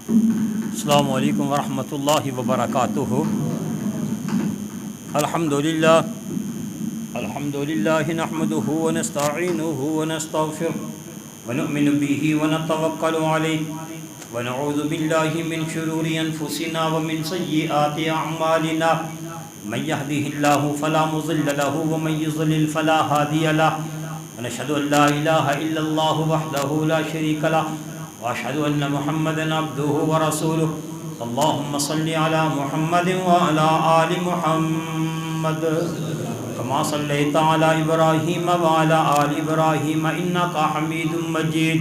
السلام علیکم ورحمۃ اللہ وبرکاتہ۔ الحمدللہ نحمده ونستعینه ونستغفره ونؤمن به ونتوکل علیہ ونعوذ باللہ من شرور انفسنا ومن سیئات اعمالنا من يهده الله فلا مضل له ومن يضلل فلا هادي له ونشهد ان لا اله الا الله وحده لا شريك له واشهد ان محمدا عبده ورسوله اللهم صل على محمد وعلى آل محمد كما صليت على إبراهيم وعلى آل إبراهيم إنك حميد مجيد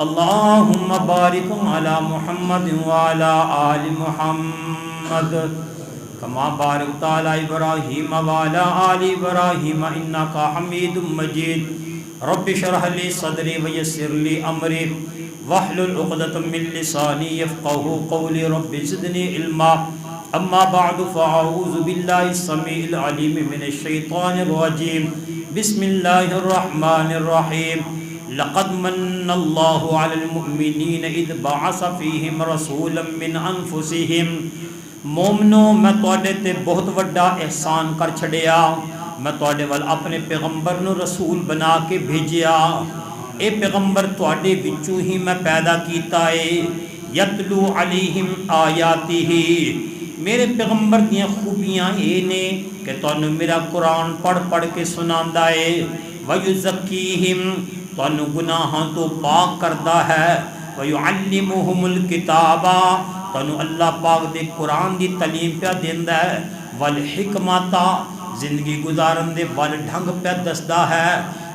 اللهم بارك على محمد وعلى آل محمد كما باركت على إبراهيم وعلى آل إبراهيم إنك حميد مجيد رب اشرح لي صدري ويسر لي أمري واحلل عقدة من لساني يفقهوا قولي رب زدني علما اما بعد فاعوذ بالله السميع العليم من الشيطان الرجيم بسم الله الرحمن الرحيم لقد من الله على المؤمنين اذ بعث فيهم رسولا من انفسهم مومنو میں تواڈے تے بہت وڈا احسان کر چھڑیا، میں تواڈے ول اپنے پیغمبر نو رسول بنا کے بھیجیا۔ اے پیغمبر تواڈے وچوں ہی میں پیدا کیتا ہے، یتلو علیہم آیاتہ، میرے پیغمبر دیاں خوبیاں یہ نے کہ تانوں میرا قرآن پڑھ پڑھ کے سناندا ہے، ویزکیہم، تانوں گناہاں تو پاک کردا ہے، ویعلمہم الکتاب، تانوں اللہ پاک دے قرآن دی تعلیم پہ دیندا ہے، والحکمت، زندگی گزارن دے ول ڈھنگ پہ دسدا ہے،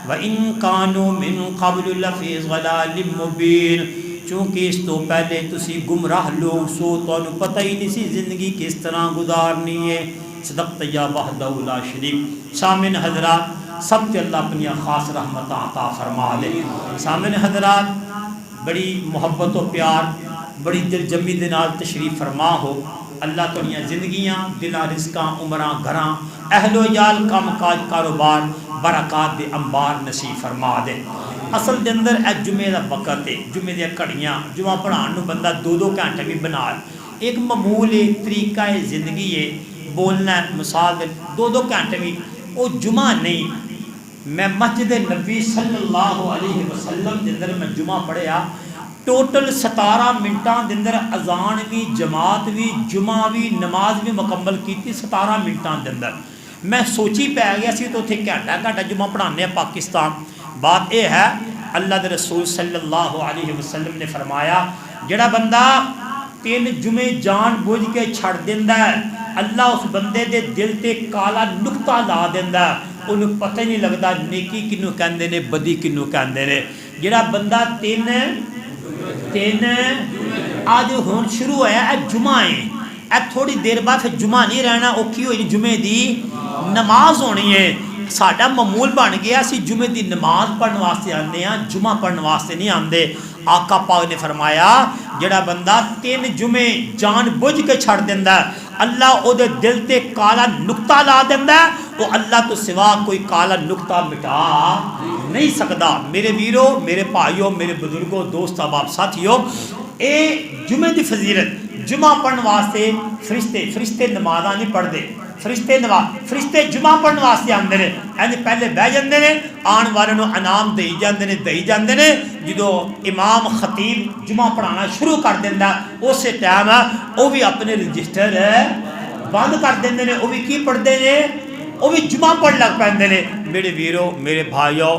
وَإِن كَانُوا مِن قَبْلُ لَفِي ضَلَالٍ مُبِينٍ، چونکہ اس تو پہلے تسی گمراہ لوگ سو، تانوں پتہ ہی نہیں سی زندگی کس طرح گزارنی ہے۔ صدقت یا وحدہ لا شریک۔ سامعین حضرات، سب تے اللہ اپنی خاص رحمت عطا فرما دے۔ سامعین حضرات، بڑی محبت و پیار، بڑی دل جمی دے نال تشریف فرما ہو۔ اللہ تنیاں زندگیاں، دلاں رزقاں، عمراں گھراں، اہل و عیال، کام کاج، کاروبار، برکات دے انبار نصیب فرما دے۔ اصل دے اندر اے جمعے دا وقت ہے، جمعے دے کڑیاں، جمعہ پڑھان نو بندہ 2 گھنٹے بھی بنا، ایک معمول ہے، طریقہ ہے، زندگی ہے، بولنا ہے، مثال دے 2 گھنٹے بھی، او جمعہ نہیں۔ میں مسجد نبی صلی اللہ علیہ وسلم دے اندر میں جمعہ پڑھیا، ٹوٹل 17 منٹاں دے اندر اذان بھی، جماعت بھی، جمعہ بھی، نماز بھی مکمل کیتی 17 منٹاں دے اندر۔ میں سوچی پہ گیا سی تو اتنے گھنٹہ جمعہ پڑھانے پاکستان۔ بات یہ ہے، اللہ دے رسول صلی اللہ علیہ وسلم نے فرمایا، جڑا بندہ 3 جمعے جان بوجھ کے چھڑ دیندا ہے، اللہ اس بندے دے دل تے کالا نقطہ لا دیندا ہے، انہوں پتہ نہیں لگتا نیکی کنوں کہندے نے، بدی کنوں کہندے نے۔ جڑا بندہ 3 آج ہون شروع ہویا ہے، جمعہ ہے، اے تھوڑی دیر بعد پھر جمعہ نہیں رہنا، اوکھی ہوئی جمعے دی نماز ہونی ہے۔ ساڈا معمول بن گیا سی جمعے دی نماز پڑھن واسطے آندے ہیں، جمعہ پڑھن واسطے نہیں آندے۔ آقا پاک نے فرمایا، جڑا بندہ 3 جمعے جان بوجھ کے چھڑ دیندا ہے، اللہ او دے دل تے کالا نقطہ لا دیندا ہے، وہ اللہ تو سوا کوئی کالا نقطہ مٹا نہیں سکدا۔ میرے ویرو، میرے بھائیو، میرے بزرگوں، دوست احباب ساتھیو، اے جمعے دی فضیلت، جمعہ پڑھن واسطے فرشتے نمازاں نہیں پڑھدے، فرشتے جمعہ پڑھن واسطے آندے نے، یعنی پہلے بہ جاندے نے، آن والے نو انعام دئی جاندے نے۔ جدو امام خطیب جمعہ پڑھانا شروع کر دیندا اسی ٹائم وہ بھی اپنے رجسٹر بند کر دیندے نے، وہ بھی کی پڑھتے ہیں، وہ بھی جمعہ پڑھ لگ پیندے نے۔ میرے ویرو، میرے بھائیو،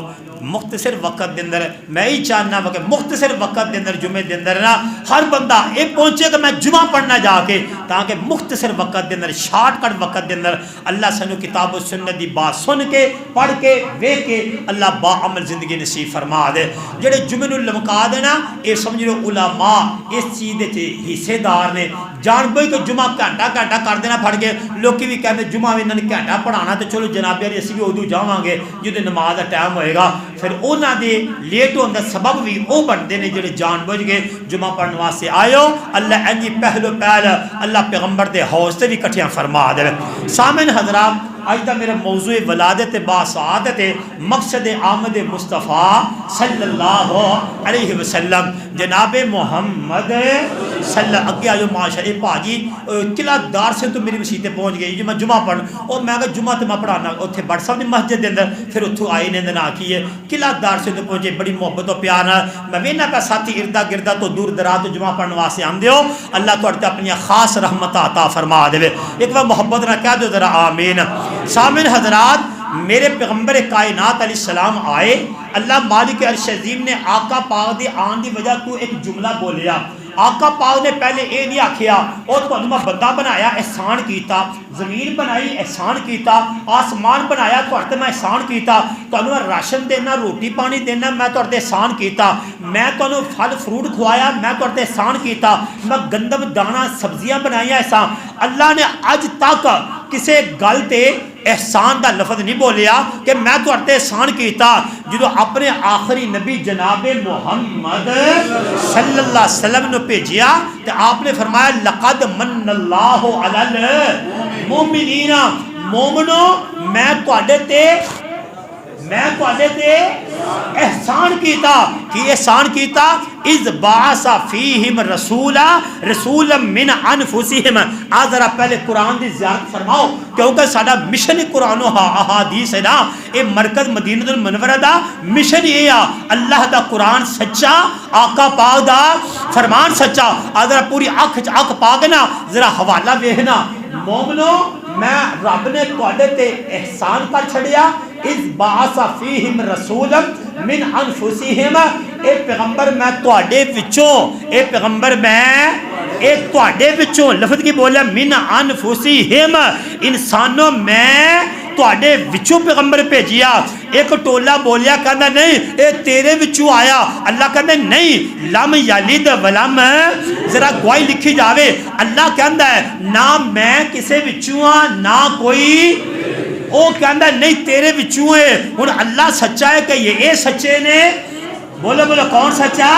مختصر وقت دے اندر میں ہی چاہنا کہ مختصر وقت دے اندر جمعے دے اندر نا ہر بندہ یہ پہنچے کہ میں جمعہ پڑھنا جا کے، تاکہ مختصر وقت دے اندر، شارٹ کٹ وقت دے اندر اللہ سنو کتاب و سنت دی بات سن کے، پڑھ کے، ویکھ کے اللہ با عمل زندگی نصیب فرما دے۔ جڑے جمعے نو لمکا دینا، یہ سمجھ لو علماء اس چیز دے حصے دار نے، جان بوجھ کے جمعہ گھنٹہ کر دینا پڑھ کے۔ لوکی بھی کہتے جمعہ بھی انہوں نے گھنٹہ پڑھانا تو چلو جناب یار اسی بھی ادو جاواں گے جدو نماز کا ٹائم ہوئے گا، پھر انہوں دے لیٹ ہونے کا سبب بھی وہ بنتے ہیں جڑے جان بوجھ کے جمعہ پڑھنے واسطے آئے ہو۔ اللہ انجی پہلو پہل اللہ پیغمبر دے حوض سے بھی کٹھیاں فرما دے۔ سامن حضرات، اج دا میرا موضوع ولادت با سعادت مقصد آمد مصطفیٰ صلی اللہ علیہ وسلم جناب محمد صلی اگے آجو معاشرے پاجی قلعہ دار سے تو میری مسیتیں پہنچ گئی جو میں جمعہ پڑھ اور میں اگر جمعہ تو میں پڑھانا اتنے بڑھ صاحب دی مسجد دے اندر پھر اتھو آئی نے دن آکی ہے قلعہ دار سے تو پہنچے بڑی محبت و پیار میں وینا کا ساتھی اردہ گردہ تو دور درا تو جمعہ پڑھنے واسے آن دیو اللہ تو اڑتے اپنی خاص رحمت عطا فرما دے ایک بار محبت نہ کہہ دو ذرا آمین سامن حضرات میرے پیغمبر کائنات علیہ السلام آئے اللہ مالک عرش عظیم نے آقا پاک دے آن دی وجہ تو ایک جملہ بولیا آقا پاک نے پہلے اے نہیں آکھیا اور تو انہوں بندہ بنایا احسان کیتا زمین بنائی احسان کیتا آسمان بنایا تو اڑتے میں احسان کیتا تو انہوں راشن دینا روٹی پانی دینا میں تو اڑتے احسان کیتا میں تو انہوں پھل فروٹ کھوایا میں تو اڑتے احسان کیتا میں گندم دانا سبزیاں بنایا احسان اللہ نے آج تک کسے گل تے احسان دا لفظ نہیں بولیا کہ میں تو اڑتے احسان کیتا جدو اپنے آخری نبی جناب محمد صلی اللہ علیہ وسلم نے بھیجیا تو آپ نے فرمایا لقد من اللہ علی المؤمنین مومنو میں تواڈے تے احسان کیتا کہ احسان کیتا اذ بعث فیہم رسولا من انفسہم آج ذرا پہلے قرآن دی زیارت فرماؤ کیونکہ ساڈا مشن قرآن و احادیث ہے نا اے مرکز مدینہ المنورہ دا مشن یہ ہے اللہ دا قرآن سچا آقا پاک دا فرمان سچا آج ذرا پوری اکھ پا کے نا ذرا حوالہ ویکھنا مومنو میں رب نے تواڈے تے احسان کر چھڑیا اذ بعث فیہم رسولا من انفسہم اے پیغمبر میں تواڈے وچوں لفظ کی بولیا من انفسہم انسانوں میں تواڈے وچوں پیغمبر بھیجیا ایک ٹولہ بولیا کہندا نہیں اے تیرے وچوں آیا اللہ کہندا نہیں لم یلد ولم ذرا گواہی لکھی جاوے اللہ کہندا ہے نہ میں کسے وچوں نہ کوئی او کہندا نہیں تیرے وچوں ہے ہن اللہ سچا ہے کہ یہ اے سچے نے بولو کون سچا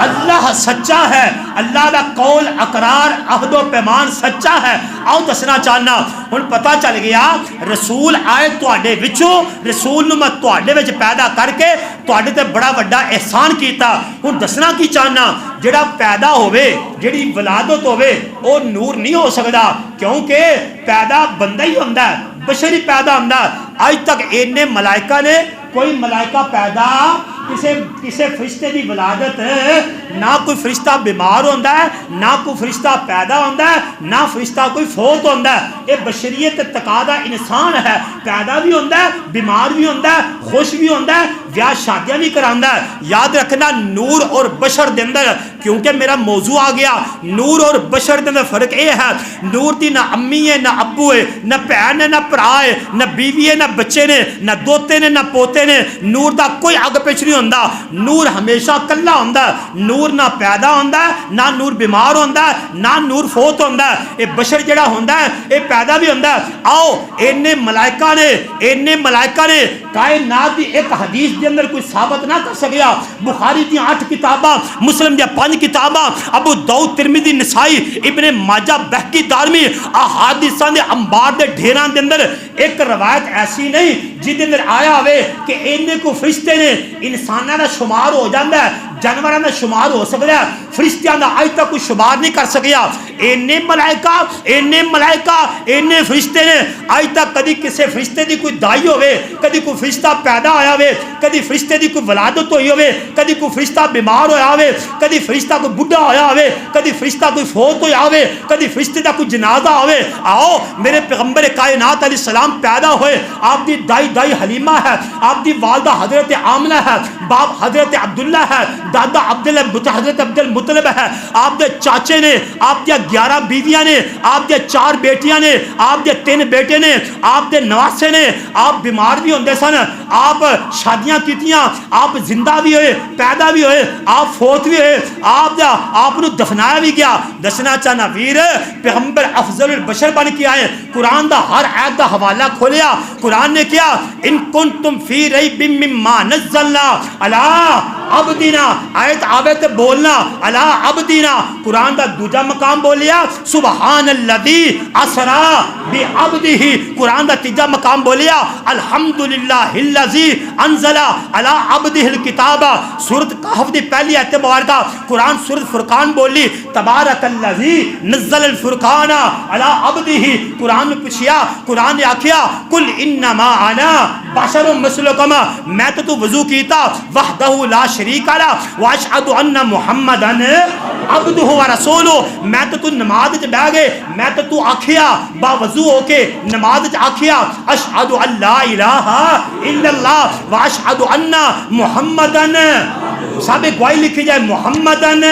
اللہ سچا ہے اللہ دا قول اقرار عہد و پیمان سچا ہے آؤ دسنا چاہنا ہن پتہ چل گیا رسول آئے تواڈے وچوں رسول نو میں تواڈے وچ پیدا کر کے تواڈے تے بڑا وڈا احسان کیتا ہن دسنا کی چاہنا جڑا پیدا ہوئے جڑی ولادت ہوئے او نور نہیں ہو سکدا کیونکہ پیدا بندہ ہی ہوندا ہے بشر ہی پیدا ہوندا ہے آج تک اینے ملائکہ نے کوئی ملائکہ پیدا کسے فرشتے دی ولادت نہ کوئی فرشتہ بیمار ہوندہ ہے نہ کوئی فرشتہ پیدا ہوندہ ہے نہ فرشتہ کوئی فوت ہوندہ ہے یہ بشریت تقاضا انسان ہے پیدا بھی ہوندہ ہے بیمار بھی ہوندہ ہے خوش بھی ہوندہ ہے بیاہ شادیاں بھی کراندہ ہے یاد رکھنا نور اور بشر دے اندر کیونکہ میرا موضوع آ گیا نور اور بشر دے اندر فرق یہ ہے نور دی نہ امی ہے نہ ابو ہے نہ بہن ہے نہ بھرا ہے نہ بیوی ہے نہ بچے نے نہ دوتے نے نہ پوتے نے نور دا کوئی اگ پیچھ نہیں ہوندا نور ہمیشہ کلا ہوندا نور نہ پیدا ہوندا نہ نور بیمار ہوندا نہ نور فوت ہوندا اے بشر جڑا ہوندا اے پیدا بھی ہوندا آؤ اینے ملائکہ نے کائنات دی ایک حدیث دے اندر کوئی ثابت نہ کر سکیا بخاری دی 8 کتاباں مسلم دی 5 کتاباں ابو داؤد ترمذی نسائی ابن ماجہ بہقی دارمی احادیثاں دے انبار دے ڈھیران دے اندر ایک روایت ایسی نہیں جس دے اندر آیا ہوئے کہ اینے کو فرشتے نے انسانہ دا شمار ہو جاندہ ہے جانوراں دا شمار ہو سکتا ہے فرشتیاں دا آج تک کوئی شمار نہیں کر سکیا اینے ملائکہ اینے فرشتے نے آج تک کدی کسے فرشتے دی کوئی دائی ہوئے کدی کوئی فرشتہ پیدا ہویا ہوئے کدی فرشتے دی کوئی ولادت ہوئی ہوئے کدی کوئی فرشتہ بیمار ہویا ہوئے کدی فرشتہ کوئی بڈھا ہویا ہوئے کدی فرشتہ کوئی فوت ہویا ہوئے کدی فرشتے دا کوئی جنازہ ہوئے آؤ میرے پیغمبر کائنات علیہ السلام پیدا ہوئے آپ دی دائی حلیمہ ہے آپ دی والدہ حضرت آمنہ ہے باپ حضرت عبداللہ ہے دادا حضرت عبد المطلب ہے آپ دے چاچے نے آپ دیا 11 بیویاں نے آپ دیا 4 بیٹیاں نے آپ دے 3 بیٹے نے آپ دے نواسے نے آپ بیمار بھی ہوندے سن آپ شادیاں کیتیاں آپ زندہ بھی ہوئے پیدا بھی ہوئے آپ فوت بھی ہوئے آپ نو دفنایا بھی گیا دسنا چاہنا ویر پیغمبر افضل البشر بن کے آئے قرآن دا ہر آیت دا حوالہ کھولیا قرآن نے کیا ان کنتم فی ریب مما نزلنا علی عبدنا آیت آوے تے بولنا علی عبدنا قرآن دا دوجا مقام بولیا سبحان الذی اسرا بعبدہ قرآن دا تیجا مقام بولیا الحمدللہ الذی انزل علی عبدہ الکتاب سورۃ کہف دی پہلی آیت مبارکہ قرآن سورۃ فرقان بولی تبارک الذی نزل الفرقان علی عبدہ قرآن نے پوچھیا قرآن نے آکھیا قل انما انا بشر مثلکم میں تو وضو کیتا وحدہ لا شریک لہ واشہد ان محمدا عبدہ و رسولہ میں تو نماز وچ بیٹھ گئے میں تو آکھیا با وضو ہو کے نماز وچ آکھیا اشہد ان لا الہ الا اللہ واشہد ان محمدا صاحب گواہی لکھی جائے محمدن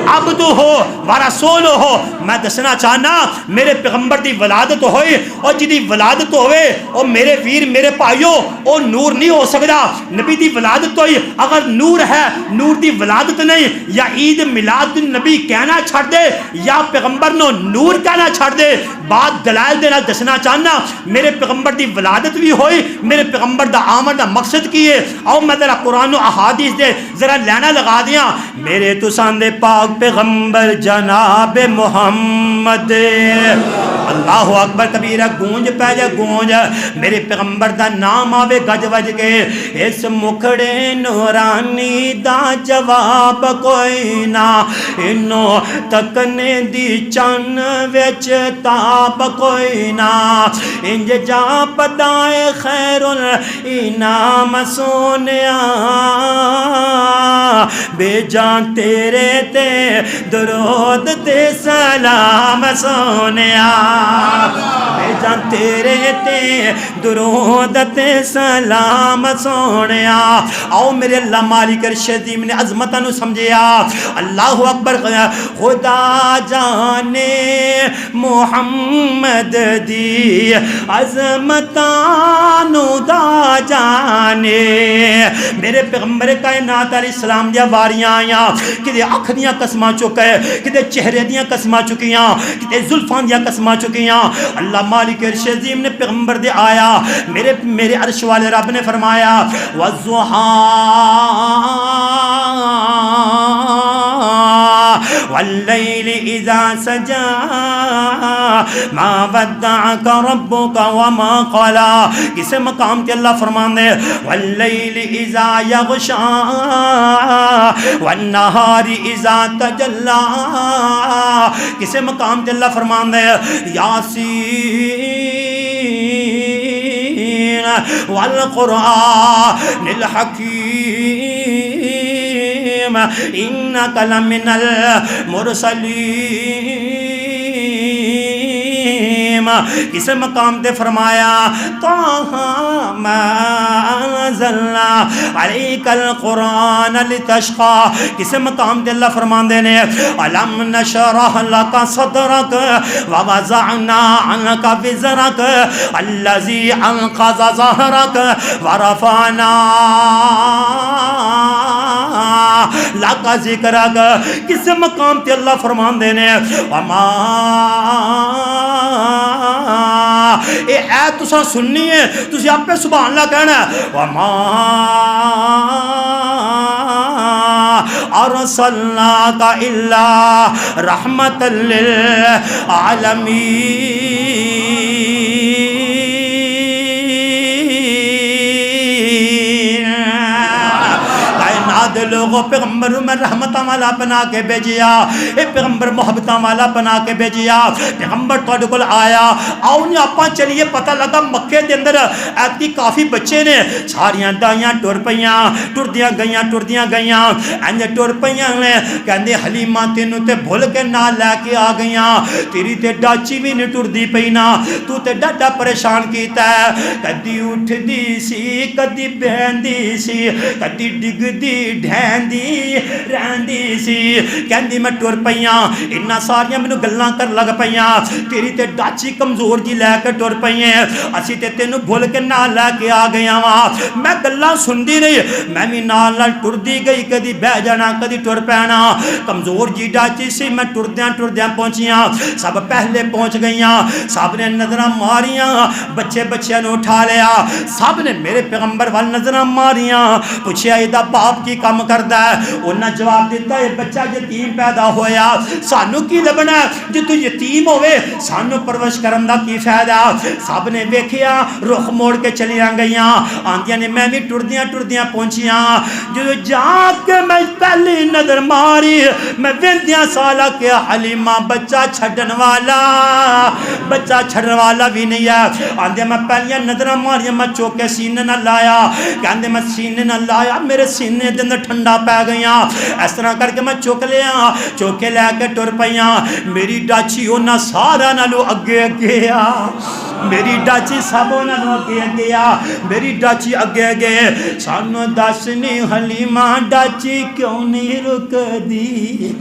عبدہ و رسولہ میں دسنا چاہنا میرے پیغمبر دی ولادت ہوئی اور جدی ولادت ہوئے اور میرے ویر میرے پائیو او نور نہیں ہو سکتا نبی دی ولادت ہوئی اگر نور ہے نور دی ولادت نہیں یا عید میلاد النبی کہنا چھڑ دے یا پیغمبر نو نور کہنا چھڑ دے بات دلائل دینا دسنا چاہنا میرے پیغمبر دی ولادت بھی ہوئی میرے پیغمبر دا آمد دا مقصد کی ہے او میں ذرا قرآن و احادیث دے ذرا لینا لگا دیا میرے تو ساندے پاک پیغمبر جناب محمد اللہ اکبر کبیرہ گونج پہ جا گونج میرے پیغمبر دا نام آوے گج وج کے اس مکھڑے نورانی دا جواب کوئی نہ انو تکنے دی چن وچ تاب کوئی نہ انج جا پدائے خیر الانام سونیا بے جان تیرے تے درود تے سلام سونیا بے جان تیرے تے درود تے سلام سونیا آؤ میرے اللہ مالک الشدیم نے عظمتہ نو سمجھیا اللہ اکبر خدا جانے محمد دی عظمتہ نو دا جانے میرے پیغمبر کائنات علیہ السلام دیا واریاں آیاں کدے اکھ دیاں قسمہ چکے کدے چہرے دیاں قسمہ چکیاں کدے زلفان دیاں قسمہ چکیاں اللہ مالک الشدیم نے پیغمبر دے آیا میرے عرش والے رب نے فرمایا والضحا واللیل اذا سجا ما ودعک ربک وما قلا کسے مقام تے اللہ فرمان دے واللیل اذا یغشا والنہار اذا تجلا کسے مقام تے اللہ فرمان دے یاسین والقرآن الحکیم انک لمن المرسلین کس مقام تے فرمایا طه ما انزلنا علیک القرآن لتشقى کس مقام تے اللہ فرمان دینے الم نشرح لک صدرک ووضعنا عنک وزرک الذی انقض ظہرک ورفعنا لک ذکرک کس مقام تے اللہ فرمان دینے وما اے تساں سننی ہے تسی آپ پہ سبحان اللہ کہنا ہے وما ارسلناک الا رحمتا للعالمین لوگوں پیغمبر میں رحمتہ والا بنا کے بھیجیا اے پیغمبر محبتہ والا بنا کے بھیجیا پیغمبر تواڈے کول آیا آؤ نے آپاں چلیے پتہ لگا مکے دے اندر ایتی کافی بچے نے ساریاں دائیاں ٹر پیاں ٹردیاں گئیاں انج ٹر پیاں نے کہندے حلیمہ تینوں تے بھول کے نہ لے کے آ گئیاں تیری تے ڈاچی بھی نہیں ٹردی پئی نا تو تے ڈاڈا پریشان کیتا ہے کدی اٹھدی سی کدی بہندی سی کدی ڈگدی ڈھیندی رہندی سی کہندی میں ٹر پیاں انہاں ساریاں مینوں گلاں کر لگ پیاں تیری تے ڈاچی کمزور جی لے کے ٹر پئیں اسی تے تینوں بھول کے نال لے کے آ گیا وا میں گلاں سندی رہی میں بھی نال نال ٹردی گئی کدی بہ جانا کدی ٹر پینا کمزور جی ڈاچی سی میں ٹردیاں پہنچیاں سب پہلے پہنچ گئیاں سب نے نظراں ماریاں بچے نو اٹھا لیا سب نے میرے پیغمبر وال نظراں ماریاں پوچھیا ایدا باپ کی کام کردا ہے انہاں جواب دیتا ہے بچہ یتیم پیدا ہویا سانو کی لبنا جے تو یتیم ہوئے سانو پرورش کرن دا کی فائدہ سب نے ویکھیا رخ موڑ کے چلیاں گئیاں آندیاں نے میں بھی ٹردیاں پہنچیاں جو جا کے میں پہلی نظر ماری میں ویندیاں سالا کہ حلیمہ بچہ چھڈن والا بھی نہیں ہے آندے میں پہلیاں نظر ماری میں چوکے سینے نہ لایا کہندے میں سینے نہ لایا میرے سینے دے اندر ٹھنڈا پے گئیاں اس طرح کر کے میں چوک لیا چوکے لے کے ٹر پیاں میری ڈاچی ہونا سارا نالو اگے گیا میری ڈاچی سب نالو اگے گیا میری ڈاچی اگے سانو دسنی حلیمہ ڈاچی کیوں نہیں رک دی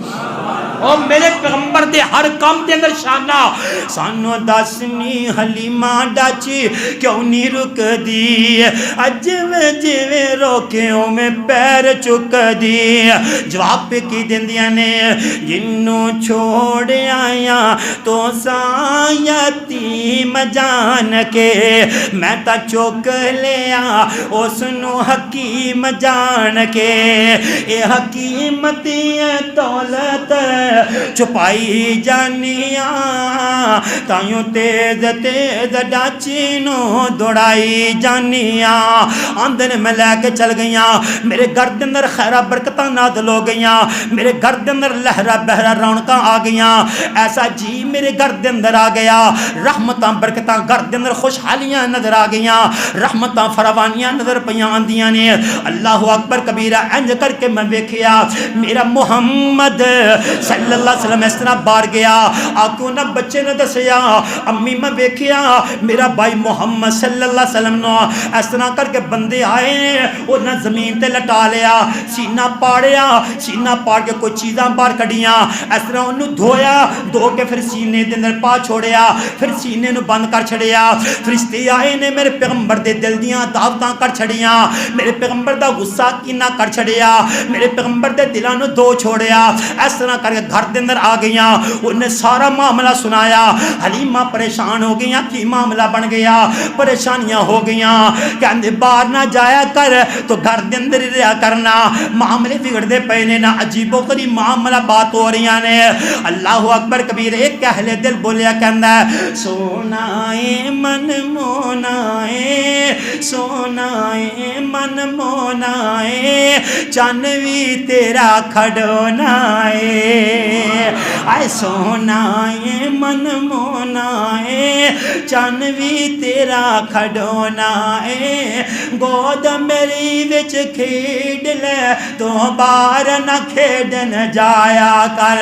او میرے پیغمبر دے ہر کام دے اندر شانہ سانو دسنی حلیمہ ڈاچی کیوں نہیں رک دی جویں روکیوں میں پیر چک دی جواب پہ کی دیندیاں نے جنوں چھوڑ آیا تو سا یتیم جان کے میں تا چوک لیا اس نو حکیم جان کے اے حکیمتی دولت چھپائی جانیاں تائیوں تیز ڈاچی نو دوڑائی جانیاں آندن میں لے کے چل گئیاں میرے گھر دے اندر خیرہ برکتاں نازل ہو گئیاں میرے گھر دے اندر لہرہ بہرہ رونقاں آ گئیاں ایسا جی میرے گھر دے اندر آ گیا رحمتاں برکتاں گھر دے اندر خوشحالیاں نظر آ گئیاں رحمتاں فراوانیاں نظر پیاں آندیاں نے اللہ اکبر کبیرہ انج کر کے میں دیکھیا میرا محمد صلی اللہ علیہ وسلم اس طرح بار گیا آکو نہ بچے نے دسیا امی میں دیکھیا میرا بھائی محمد صلی اللہ علیہ وسلم نو اس طرح کر کے بندے آئے اور نہ زمین تے لٹا لیا سینہ پاڑ کے کوئی چیزاں باہر کڑیاں اس طرح انہوں دھو کے پھر سینے دے اندر پا چھوڑیا پھر سینے نو بند کر چھڑیا فرشتے آئے نے میرے پیغمبر دے دل دیاں دعوتاں کر چھڑیاں میرے پیغمبر دا غصہ کینہ کر چھڑیا میرے پیغمبر دے دلوں نو دو چھوڑیا اس طرح کر کے گھر دے اندر آ گئیاں انہیں سارا معاملہ سنایا حلیمہ پریشان ہو گئیاں کی معاملہ بن گیا پریشانیاں ہو گئیاں کہندے باہر نہ جایا کر تو گھر دے اندر رہا کرنا معاملے بگڑ دے پہنے نہ عجیب و غریب معاملہ بات ہو رہی نے اللہ اکبر کبیر ایک اہل دل بولیا کہندا ہے سونائے من مونائے سونائے من مونائے چانوی تیرا کھڑونائے آئے سونائے من مونائے چانوی تیرا کھڑونائے گود میری وچ کھیڈ لے تو بار نہ کھیڈن جایا کر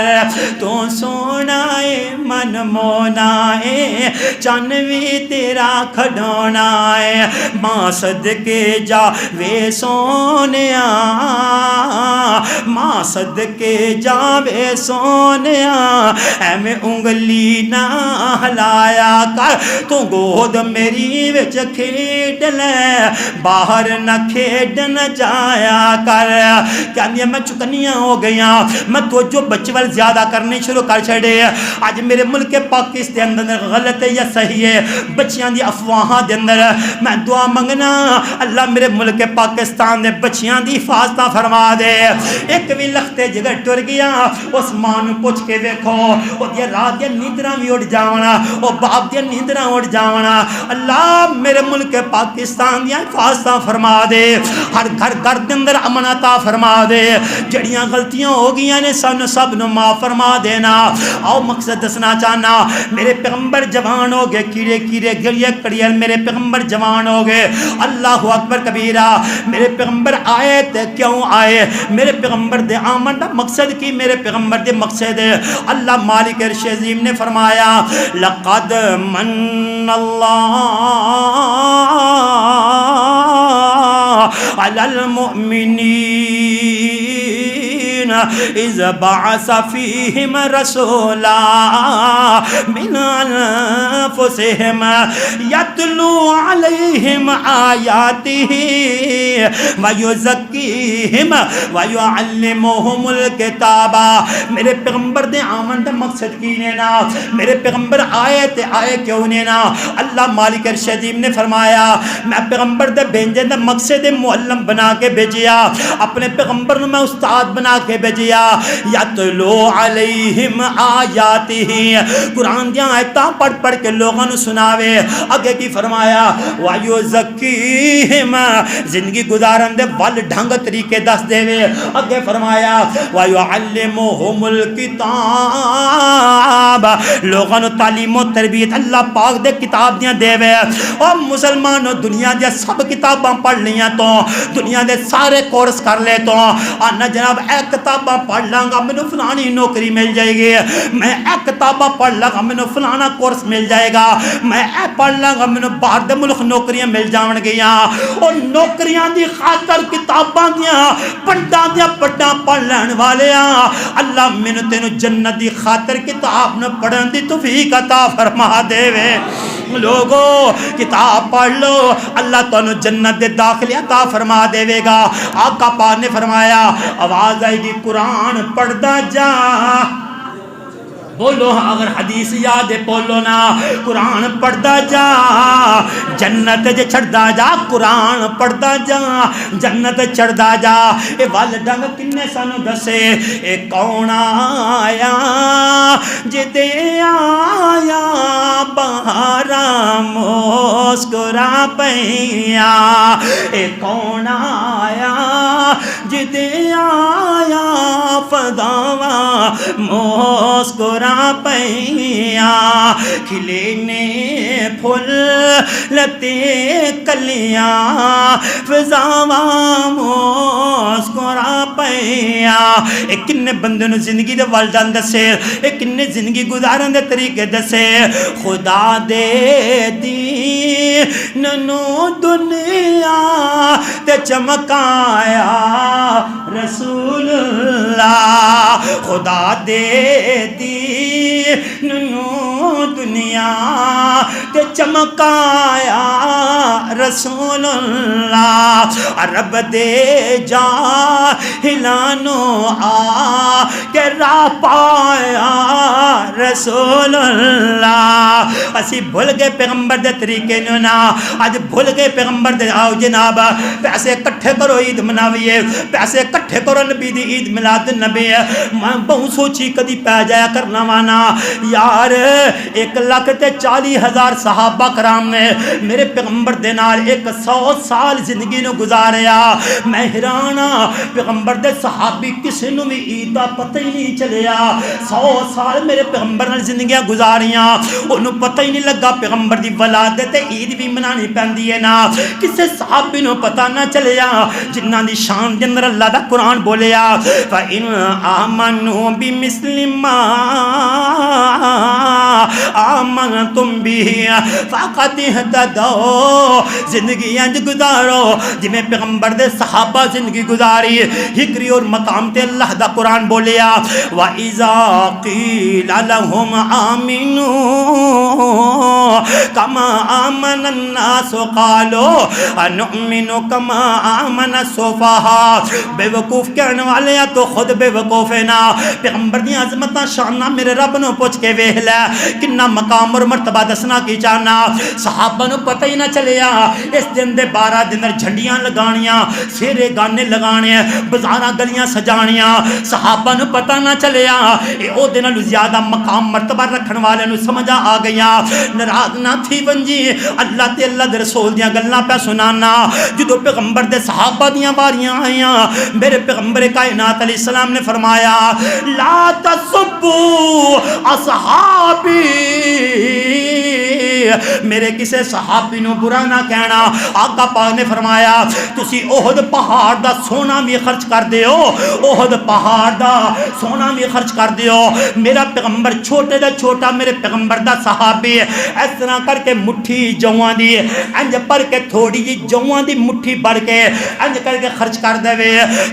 تو سونائے من مونائے چانوی تیرا کھڑونائے ماں صدقے جا وے سونیا ماں صدقے جا وے سونیا اے میں انگلی نہ ہلایا کر تو گود میری وچ کھیڈ لے باہر نہ کھیڈن جایا کر کہندیاں میں چکنیاں ہو گئیاں میں تو جو بچے وال زیادہ کرنے شروع کر چھڑے آج میرے ملک پاکستان دے اندر غلط ہے یا صحیح ہے بچیاں دی افواہاں دے اندر میں دعا منگنا اللہ میرے ملک پاکستان دے بچیاں دی حفاظت فرما دے ایک بھی لختے جگہ ٹر گیا اس ماں نوں پوچھ کے دیکھو او دی رات دی نیندراں وی اڑ جاونا او باپ دی نیندراں اڑ جاونا اللہ میرے ملک پاکستان دی حفاظت فرما دے ہر گھر دے اندر امن عطا فرما دے جڑیاں غلطیاں ہو گئیاں نے سن سب نو معاف فرما دینا آؤ مقصد دسنا چاہنا میرے پیغمبر جوان ہو گئے کیڑے گلیے کڑیل میرے پیغمبر جوان ہو گئے اللہ اکبر کبیرہ میرے پیغمبر آئے تے کیوں آئے میرے پیغمبر دے آمن دا مقصد کی میرے پیغمبر دے مقصد اللہ مالک عرش عظیم نے فرمایا لقد من اللہ علی المؤمنین اذ بعث فیہم رسولا من انفسہم یتلو علیہم آیاتہ ویزکیہم ویعلمہم الکتاب. میرے پیغمبر دے آمن دا مقصد کی نینا, میرے پیغمبر آئے تے آئے کیوں نینا. اللہ مالک ارشدیم نے فرمایا میں پیغمبر دے بھیجے دا مقصد معلم بنا کے بھیجیا, اپنے پیغمبر میں استاد بنا کے بھیجیا. یتلو علیہم آیاتہ, قرآن دیاں آیتاں پڑھ پڑھ کے لوگوں نے سناوے. اگے کی فرمایا وَيُزَكِّيهِمْ, زندگی گزارن دے وال ڈھنگ طریقے دس دے وے. اگے فرمایا وَيُعَلِّمُهُمُ الْكِتَابَ, لوگوں نے تعلیم و تربیت اللہ پاک دے کتاب دیاں دے وے. اور مسلمانوں دنیا دے سب کتاباں پڑھ لیاں تو, دنیا دے سارے کورس کر لے تو, آنا جناب اے کتاباں پڑھ لانگا میں نے فلانی نوکری مل جائے گی, میں اے کتاباں پڑھ لانگا میں نے فلانا کورس مل جائے گا, میں اے پڑھ لانگا میں نے باہر دے ملک نوکریاں مل جاون گیاں. اور نوکریاں دی خاطر کتاباں دیاں پڑھاں دیاں پڑھاں پڑھ لین والیاں اللہ میں نے تینوں جنت دی خاطر کتاب نہ پڑھن دی توفیق عطا فرما دے وے. لوگو کتاب پڑھ لو, اللہ تانوں جنت دے داخلے عطا فرما دے وے گا. آقا پاک نے فرمایا آواز آئے گی قرآن پڑھدا جا, بولو اگر حدیث یاد ہے بولو نا, قرآن پڑھدا جا جنت جے چڑھدا جا, قرآن پڑھدا جا جنت چڑھدا جا. اے وال ڈنگ کنے سانو دسے, اے کون آیا جدے آیا بہارا مسکرا پیا, اے کون آیا جدے آیا فضاواں مسکرا پیا. کھلے نے پھول لتے کلیاں فضاواں مسکرا پیا. اے کنے بندے نو زندگی دے والدان دسے, اے کنے زندگی گزارن دے طریقے دسے. خدا دے دین نو دنیا تے چمکایا رسول اللہ, خدا دے دین نو دنیا تے چمکایا رسول اللہ. رب دے جاہلانو آ کے راہ پایا رسول اللہ. اسی بھول گئے پیغمبر دے طریقے نو نا, آج بھول گئے پیغمبر دے. آؤ جناب پیسے کٹھے کرو عید مناویے, پیسے کٹھے کرو نبی دی عید میلاد النبی. میں بہت سوچی کدی پہ جایا کرنا وانا یار, 1,40,000 صحابہ کرام نے میرے پیغمبر دے نال 100 سال زندگی نو گزاریا. میں حیران پیغمبر دے صحابی کسی نو بھی عید دا پتہ ہی نہیں چلیا. 100 سال میرے پیغمبر نال زندگیاں گزاریاں, انہوں پتہ ہی نہیں لگا پیغمبر دی ولادت عید بھی منانی پیندی ہے نا. کسے صحابی نو پتہ نہ چلیا جنہ دی شان دے اندر اللہ دا قرآن بولیا فَإِنْ آمَنُوا بِمِثْلِ مَا آمَنْتُمْ بِهِ فَقَدْ اهْتَدَوْا. زندگی انج گزارو جویں پیغمبر دے صحابہ زندگی گزاری. ہکری اور مقام تے اللہ دا قرآن بولیا وَإِذَا قِيلَ لَهُمْ آمِنُوا كَمَا آمَنَ النَّاسُ قَالُوا أَنُؤْمِنُ كَمَا آمَنَ السُّفَهَاءُ. بے وقوف کہنے والے تو خود بے وقوف ہے نا. پیغمبر دی عظمتاں شاناں میرے رب نو پوچھ کے ویکھ لے کنا مقام اور مرتبہ دسنا کی چاہنا. صحابہ نو پتہ ہی نہ چلیا اس دن دے 12 دن جھنڈیاں لگانیاں, سیرے گانے لگانے, بازاراں گلیاں سجانیاں. صحابہ نو پتہ نہ چلیا اے او دے نالوں زیادہ مقام مرتبہ رکھن والے نو سمجھا آ گیا. ناراض نہ تھی ونجی اللہ تے اللہ دے رسول دیاں گلاں پہ سنانا. جدو پیغمبر دے صحابہ دیاں باریاں آئیاں میرے پیغمبر کائنات علیہ السلام نے فرمایا لا تسبوا اصحابی میرے کسے صحابی نو برا نہ کہنا. آقا پاک نے فرمایا تسی احد پہاڑ دا سونا بھی خرچ کر دیو, احد پہاڑ دا سونا بھی خرچ کر دیو. میرا پیغمبر چھوٹے دا چھوٹا میرے پیغمبر دا صحابی اس طرح کر کے مٹھی جوان دی انج پر کے تھوڑی جی جوان دی مٹھی بڑھ کے انج کر کے خرچ کر دے وے.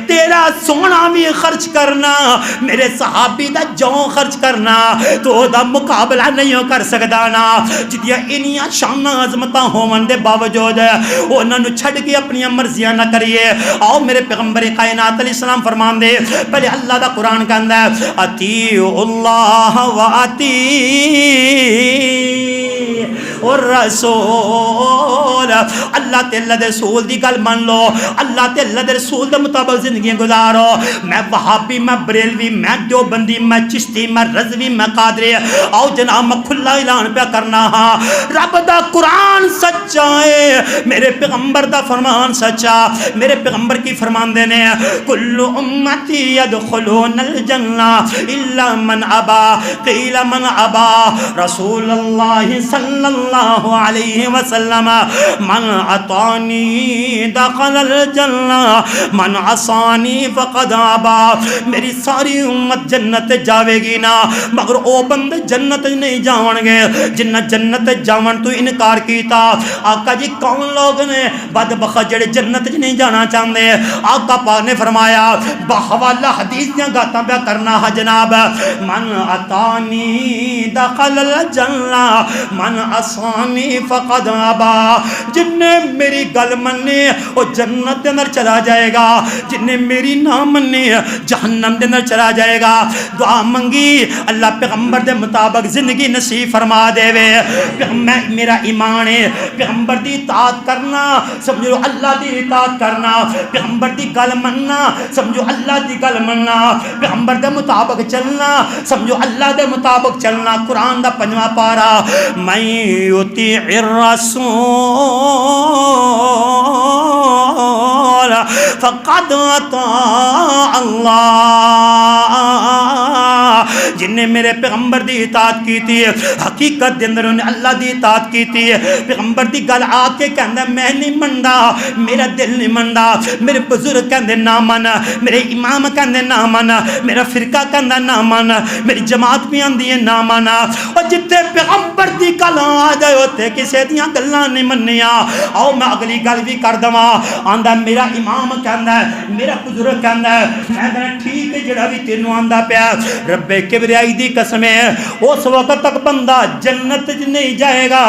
تیرا سونا بھی خرچ کرنا, میرے صحابی دا جو خرچ کرنا تو دا مقابلہ نہیں کر سکدا نا. جدیاں انیاں شان عظمتاں ہون دے باوجود انہاں نو چھڈ کے اپنی مرضیاں نہ کریے. آؤ میرے پیغمبر کائنات علیہ السلام فرمان دے پہلے اللہ دا قرآن کہندا ہے اطیعوا اللہ و اطیعوا الرسول. اللہ تے اللہ دے رسول دی گل مان لو, اللہ تے اللہ دے رسول دے مطابق زندگی گزارو. میں وہابی, میں بریلوی, میں دیوبندی, میں چشتی, میں رضوی, میں قادری, آؤ جناب میں کھلا اعلان پہ کرنا ہاں رب دا قرآن سچا ہے, میرے پیغمبر دا فرمان سچا. میرے پیغمبر کی فرمان دینے کل امتی یدخلون الجنہ الا من ابا قیل من ابا رسول اللہ صلی اللہ علیہ وسلم من اطانی دخل الجنہ من عصانی فقد ابا. میری ساری امت جنت جاوے گی نا مگر او بند جنت نہیں جاون گے جنہ جنت جاون تو انکار کیتا. آقا جی کون لوگ نے بدبخت جڑے جنت نہیں جانا چاہتے؟ آقا پاک نے فرمایا بحوالہ حدیث دیاں گاتاں پہ کرنا ہے جناب من اتانی دخل الجنہ من عصانی فقد ابا. جن نے میری گل منی وہ جنت دے اندر چلا جائے گا, جن نے میری نہ منی جہنم دے اندر چلا جائے گا. دعا منگی اللہ پیغمبر دے مطابق زندگی نصیب فرما دے وے. میرا ایمان ہے پیغمبر دی اطاعت کرنا سمجھو اللہ دی اطاعت کرنا, پیغمبر دی گل مننا سمجھو اللہ دی گل مننا, پیغمبر دے مطابق چلنا سمجھو اللہ دے مطابق چلنا. قرآن دا 5واں پارا من یطیع الرسول فقد اطاع اللہ. جن نے میرے پیغمبر دی اطاعت کی تھی حقیقت دے اندر انہیں اللہ دی اطاعت کی تھی. پیغمبر دی گل آ کے کہندا میں نہیں مندا, میرا دل نہیں مندا, میرے بزرگ کہندے نہ من, میرے امام کہندے نہ من, میرا فرقہ کہندا نہ من, میری جماعت بھی آندی ہے نہ من. اور جتے پیغمبر دی گل آ جائے ہوتے کسے دیاں گلاں نہیں مننیاں. آؤ میں اگلی گل بھی کر دواں. آندا میرا امام کہندا ہے, میرا بزرگ کہندا ہے, میں کہنا ٹھیک ہے جڑا بھی تینوں آندا پیا. رب کبریائی دی قسم ہے اس وقت تک بندہ جنت نہیں جائے گا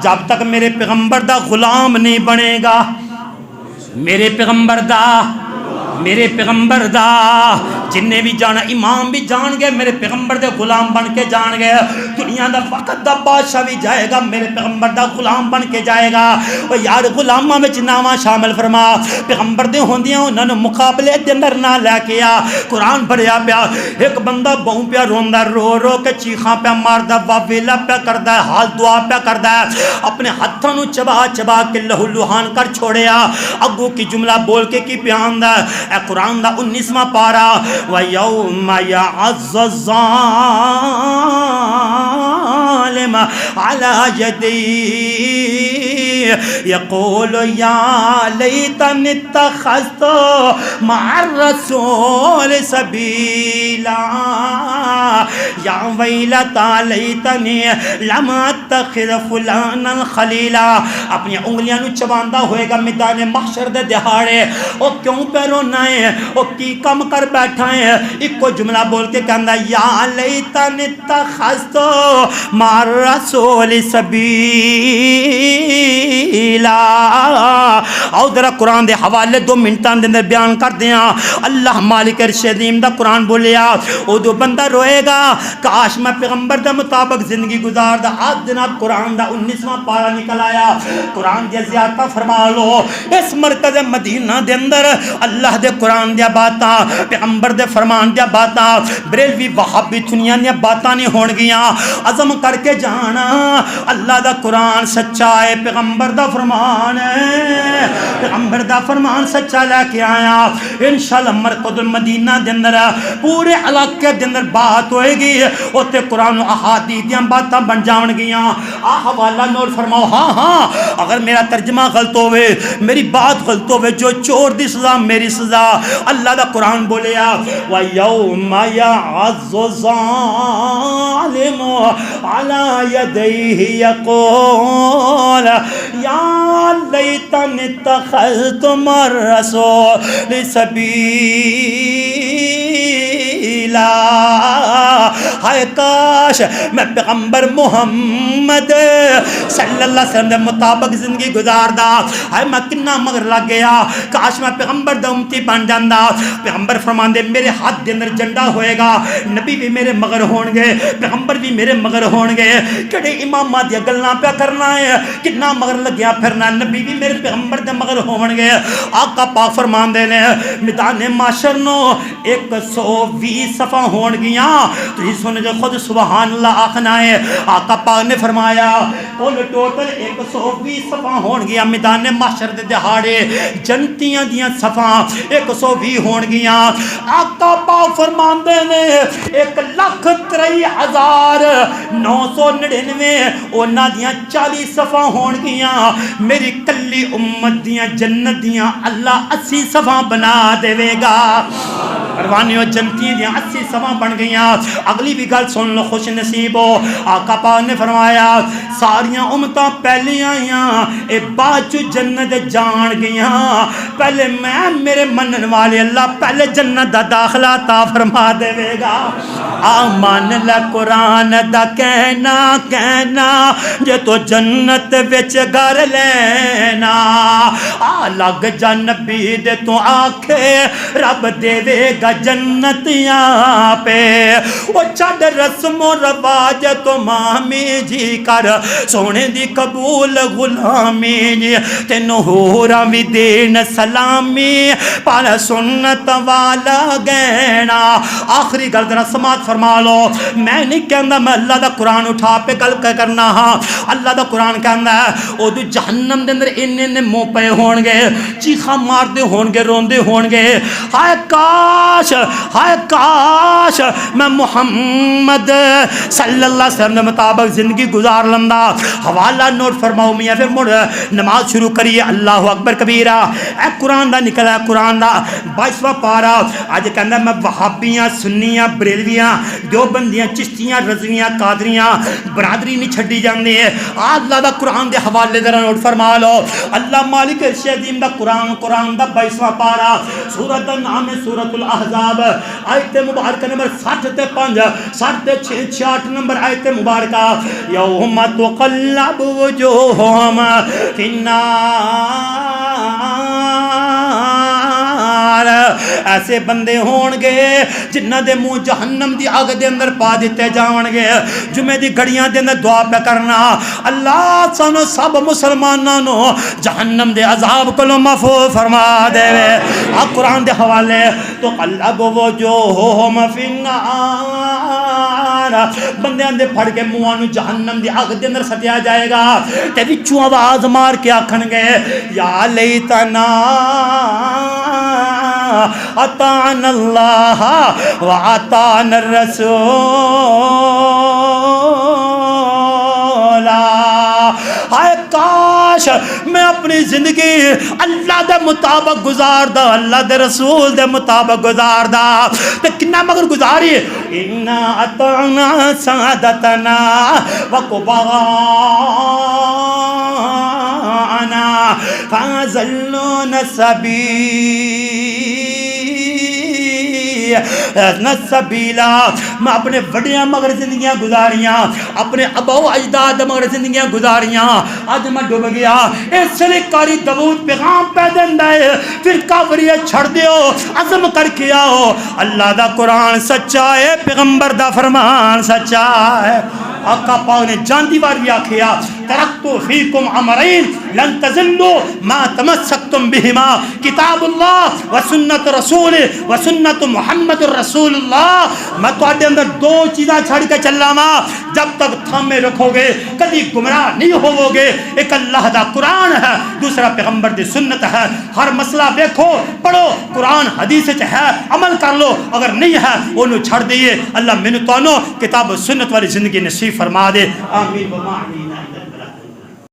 جب تک میرے پیغمبر دا غلام نہیں بنے گا. میرے پیغمبر دا جن نے بھی جانا امام بھی جان گے میرے پیغمبر دے غلام بن کے جان گے. دنیا دا وقت دا بادشاہ بھی جائے گا میرے پیغمبر دا غلام بن کے جائے گا. اور یار غلاماں وچ ناواں شامل فرما, پیغمبر دے ہوندیاں انہاں نوں مقابلے دے اندر نہ لے کے آ. قرآن پڑھیا پیا ایک بندہ بہوں پیا روندا رو رو کے چیخاں پیا ماردا واویلا پیا کردا ہے حال دعا پیا کردا ہے اپنے ہتھاں نوں چبا چبا کے لہو لہان کر چھوڑیا. اگوں کی جملہ بول کے کی پیا آندا اے قرآن دا 19واں پارا وَيَوْمَ يَعَزَّ الظَّالِمَ عَلَى يَدَيْهِ يَقُولُ يَا لَيْتَنِي اتَّخَذْتُ مَعَ الرَّسُولِ سَبِيلًا يَا وَيْلَتَى لَيْتَنِي لَمْ أَتَّخِذْ فُلَانًا خَلِيلًا. اپنی انگلیاں نو چباندا ہوئے گا میدان محشر دے دہاڑے. او کیوں پہ رونا ہے, او کی کم کر بیٹھا ہے؟ ایک کو جملہ بول کے کہندا یا لیتنی اتخذت مع الرسول سبیلا. او ذرا قرآن دے حوالے 2 منٹاں دے اندر بیان کر دیاں. اللہ مالک عرش عظیم دا قرآن بولیا ادو بندہ روئے گا کاش میں پیغمبر دے مطابق زندگی گزار دا. آج جناب قرآن دا 19واں پارا نکل آیا. قرآن دے زیادہ فرما لو اس مرکز مدینہ دے اندر اللہ دے قرآن دیا باتاں پیغمبر دے فرمان دیا باتاں بریلوی وہابی دنیا دیا باتاں نہیں ہون گیاں. عزم کر کے جانا اللہ دا قرآن سچا ہے, پیغمبر دا فرمان ہے, پیغمبر دا فرمان سچا لے کے آیا. انشاءاللہ مرکز المدینہ دے اندر پورے علاقے دے اندر بات ہوئے گی اوتے قرآن و احادیث دیاں باتاں بن جان گیاں. آ حوالہ نوٹ فرماؤ. ہاں اگر میرا ترجمہ غلط ہوئے, میری بات غلط ہوئے, جو چور دی سزا میری سزا. اللہ دا قرآن بولیا وَيَوْمَ يَعَضُّ الظَّالِمُ عَلَى يَدَيْهِ يَقُولُ يَا لَيْتَنِي اتَّخَذْتُ مَعَ الرَّسُولِ سَبِيلًا. ہائے کاش میں پیغمبر محمد صلی اللہ علیہ وسلم دے مطابق زندگی گزاردا. ہائے میں کنا مگر لگ گیا, کاش میں پیغمبر دا امتی بن جاندا. پیغمبر فرماندے میرے ہاتھ دے اندر جھنڈا ہوئے گا, نبی بھی میرے مگر ہون گے, پیغمبر بھی میرے مگر ہون گے. کڑے اماماں دی گلاں پہ کرنا ہے, کنا مگر لگیا پھرنا, نبی بھی میرے پیغمبر دے مگر ہون گے. آقا پاک فرماندے نے میدان معاشر نو 120 صفاں ہون گیاں. تسی سن جو خود سبحان اللہ آخنا ہے. آقا پاک نے فرمایا کل ٹوٹل 120 صفاں ہون گیاں میدان معاشر دے دہاڑے. جنتیاں دیاں صفاں 120 ہون گیاں. آقا پاک فرماندے نے 1,03,999 انہاں دیاں 40 صفاں ہون گیاں. میری کلی امت دیاں جنت دیاں اللہ 80 صفاں بنا دے گا. پروانیوں جنتی دیاں 80 صفاں بن گیاں. اگلی بھی گل سن لو خوش نصیب ہو. آقا پاک نے فرمایا ساریاں امتاں پہلے آئیاں اے بعد جنت جان گیاں. پہلے میں میرے منن والے اللہ پہلے جنت دا داخلہ عطا فرما دے گا. آمان لے قرآن دا کہنا کہنا جے تو جنت وچ گھر لینا. آ لگ جا نبی دے تو آکھے رب دے گا جنتیاں پہ. وہ چھڑ رسم و رواج تو مامی جی کر سونے دی قبول غلامی جی. تینوں ہورا بھی دین سلامی پال سنت والا گینا. آخری گل ذرا سماعت فرما لو. میں نہیں کہندا میں اللہ دا قرآن اٹھا پہ گل کرنا ہاں. اللہ دا قرآن کہندا ہے او دو جہنم دے اندر اننے منہ پے ہون گے, چیخاں ماردے ہون گے, روندے ہون گے. ہائے کاش میں محمد صلی اللہ علیہ وسلم دے مطابق زندگی گزار لندا. حوالہ نوٹ فرماؤ میاں. پھر مڑ نماز شروع کریے. اللہ اکبر کبیرہ. اے قرآن دا نکلا ہے, قرآن دا 22واں پارا. اج کہندا میں وہابیاں, سنیاں, بریلویاں, دیوبندیاں, چشتیاں, رضویاں, قادریاں برادری نہیں چھڈی جاندی ہے. اللہ دا قرآن دے حوالے ذرا نوٹ فرما لو. اللہ مالک عرش عظیم دا قرآن دا 22واں پارا. سورۃ دا نام ہے سورۃ الاحزاب. آیت مبارکہ نمبر 60 تے 5, 60 تے 66 نمبر آیت مبارکہ. یوم تقلب وجوہہم فی النار. ایسے بندے ہون گے جنہ دے منہ جہنم دی آگ دے اندر پا دیتے جاون گے. جمعے دی گھڑیاں دے اندر دعا پہ کرنا اللہ سانو سب مسلمانانو جہنم دے عذاب کلو محفوظ فرما دے. قرآن دے حوالے تو قلب وجوہہم فی النار. بندیاں دے پھڑ کے منہاں نو جہنم دی آگ دے اندر سٹیا جائے گا. تے وچوں آواز مار کے آکھن گے یا لیتنا اطعنا اللہ واطعنا الرسول. ہائے کاش میں اپنی زندگی اللہ دے مطابق گزاردا, اللہ دے رسول دے مطابق گزاردا. تے کنا مگر گزاری انا اطعنا سادتنا وقبانا فازلون سبیلا. میں اپنے وڈیاں مگر زندگیاں گزاریاں, اپنے اباؤ اجداد مگر زندگیاں گزاریاں. اج میں ڈوب گیا. اس لیے کاری داؤد پیغام پہ دیندا ہے فرقہ وریہ چھڑ دیو, عزم کر کے آؤ. اللہ دا قرآن سچا ہے, پیغمبر دا فرمان سچا ہے. آقا پاک نے جاندی بار بھی آکھیا ترکتو فیکم امرین, لن تضلوا ما تمسكتم بهما کتاب اللہ و سنت رسول و سنت محمد رسول اللہ. میں تواڈے اندر دو چیزاں چھڑ کے چلا وا جب تک تھامے رکھو گے کبھی گمراہ نہیں ہوو گے. ایک اللہ دا قرآن ہے, دوسرا پیغمبر دی سنت ہے. ہر مسئلہ دیکھو پڑھو قرآن حدیث چ ہے عمل کر لو, اگر نہیں ہے انہوں چھڑ دئیے. اللہ مینوں تانوں کتاب و سنت والی زندگی نصیب فرما دے. آمین و ما علینا.